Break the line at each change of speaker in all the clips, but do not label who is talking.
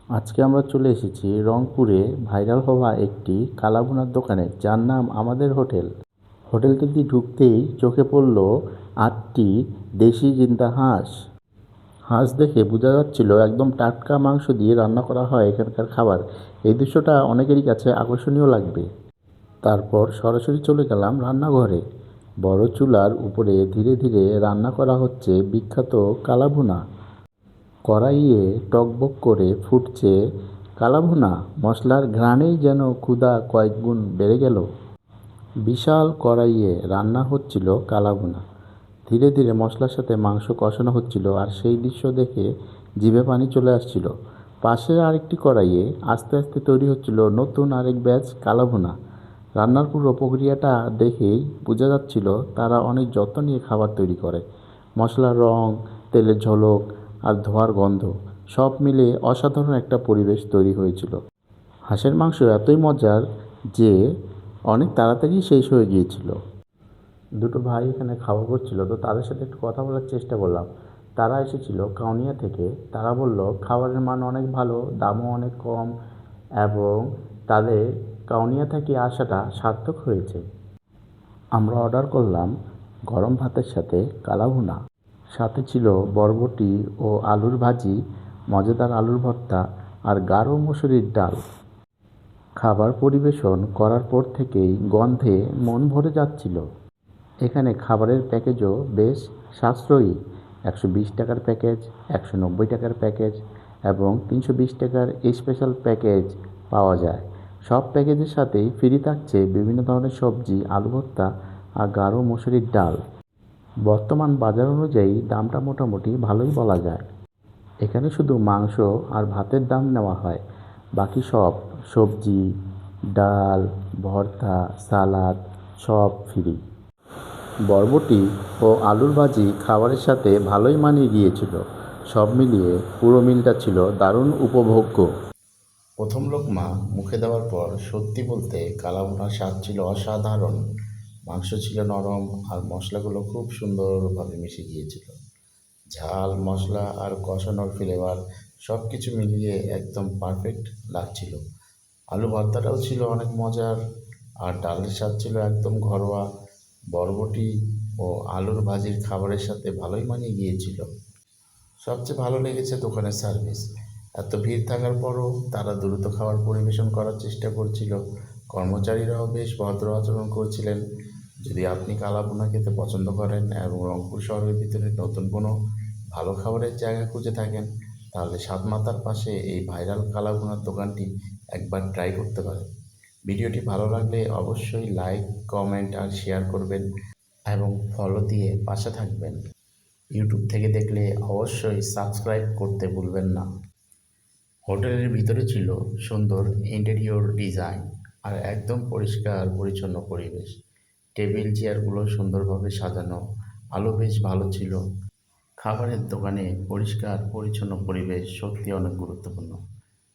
আজকে আমরা চলে এসেছি রংপুরে ভাইরাল হওয়া একটি কালাভুনার দোকানে, যার নাম আমাদের হোটেল। হোটেলটিতে ঢুকতেই চোখে পড়ল ৮টি দেশি জিন্দা হাঁস। হাঁস দেখে বোঝা যাচ্ছিল একদম টাটকা মাংস দিয়ে রান্না করা হয় এখানকার খাবার। এই দৃশ্যটা অনেকেরই কাছে আকর্ষণীয় লাগবে। তারপর সরাসরি চলে গেলাম রান্নাঘরে। বড় চুলার উপরে ধীরে ধীরে রান্না করা হচ্ছে বিখ্যাত কালাভুনা। কড়াইয়ে টগবগ করে ফুটছে কালাভুনা, মশলার ঘ্রাণেই যেন ক্ষুধা কয়েক গুণ বেড়ে গেল। বিশাল কড়াইয়ে রান্না হচ্ছিল কালাভুনা, ধীরে ধীরে মশলার সাথে মাংস কষানো হচ্ছিল, আর সেই দৃশ্য দেখে জিভে পানি চলে আসছিল। পাশের আরেকটি কড়াইয়ে আস্তে আস্তে তৈরি হচ্ছিল নতুন আরেক ব্যাচ কালাভুনা। রান্নার পুরো প্রক্রিয়াটা দেখেই বোঝা যাচ্ছিল তারা অনেক যত্ন নিয়ে খাবার তৈরি করে। মশলার রং, তেলের ঝলক আর ধোঁয়ার গন্ধ সব মিলে অসাধারণ একটা পরিবেশ তৈরি হয়েছিল। হাঁসের মাংস এতই মজার যে অনেক তাড়াতাড়ি শেষ হয়ে গিয়েছিল। দুটো ভাই এখানে খাওয়া করছিল, তো তাদের সাথে একটু কথা বলার চেষ্টা করলাম। তারা এসেছিল কাউনিয়া থেকে। তারা বলল খাবারের মান অনেক ভালো, দামও অনেক কম, এবং তাদের কাউনিয়া থেকে আসাটা সার্থক হয়েছে। আমরা অর্ডার করলাম গরম ভাতের সাথে কালাভুনা, সাথে ছিল বরবটি ও আলুর ভাজি, মজাদার আলুর ভর্তা আর গাঢ় মসুরির ডাল। খাবার পরিবেশন করার পর থেকেই গন্ধে মন ভরে যাচ্ছিল। এখানে খাবারের প্যাকেজও বেশ সাশ্রয়ী। ১২০ টাকার প্যাকেজ, ১৯০ টাকার প্যাকেজ এবং ৩২০ টাকার স্পেশাল প্যাকেজ পাওয়া যায়। সব প্যাকেজের সাথেই ফ্রি থাকছে বিভিন্ন ধরনের সবজি, আলু ভর্তা আর গাঢ় মসুরির ডাল। বর্তমান বাজার অনুযায়ী দামটা মোটামুটি ভালোই বলা যায়। এখানে শুধু মাংস আর ভাতের দাম নেওয়া হয়, বাকি সব সবজি, ডাল, ভর্তা, সালাদ সব ফ্রি। বরবটি ও আলুর ভাজি খাবারের সাথে ভালোই মানিয়ে গিয়েছিল। সব মিলিয়ে পুরো মিলটা ছিল দারুণ উপভোগ্য। প্রথম লোকমা মুখে দেওয়ার পর সত্যি বলতে কালাভুনার স্বাদ ছিল অসাধারণ। মাংস ছিল নরম আর মশলাগুলো খুব সুন্দরভাবে মিশে গিয়েছিল। ঝাল, মশলা আর কষানোর ফ্লেভার সব কিছু মিলিয়ে একদম পারফেক্ট লাগছিল। আলু ভর্তাটাও ছিল অনেক মজার, আর ডালের স্বাদ ছিল একদম ঘরোয়া। বরবটি ও আলুর ভাজির খাবারের সাথে ভালোই মানিয়ে গিয়েছিল। সবচেয়ে ভালো লেগেছে দোকানের সার্ভিস। এত ভিড় থাকার পরও তারা দ্রুত খাবার পরিবেশন করার চেষ্টা করছিল। কর্মচারীরাও বেশ ভদ্র আচরণ করছিলেন। যদি আপনি কালাভুনা খেতে পছন্দ করেন এবং রংপুর শহরের ভিতরে নতুন কোনো ভালো খাবারের জায়গা খুঁজে থাকেন, তাহলে সাতমাথার পাশে এই ভাইরাল কালাভুনার দোকানটি একবার ট্রাই করতে পারেন। ভিডিওটি ভালো লাগলে অবশ্যই লাইক, কমেন্ট আর শেয়ার করবেন এবং ফলো দিয়ে পাশে থাকবেন। ইউটিউব থেকে দেখলে অবশ্যই সাবস্ক্রাইব করতে ভুলবেন না। হোটেলের ভিতরে ছিল সুন্দর ইন্টেরিয়র ডিজাইন আর একদম পরিষ্কার পরিচ্ছন্ন পরিবেশ। টেবিল চেয়ারগুলো সুন্দরভাবে সাজানো, আলো বেশ ভালো ছিল। খাবারের দোকানে পরিষ্কার পরিচ্ছন্ন পরিবেশ সত্যি অনেক গুরুত্বপূর্ণ,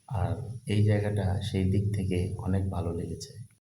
আর এই জায়গাটা সেই দিক থেকে অনেক ভালো লেগেছে।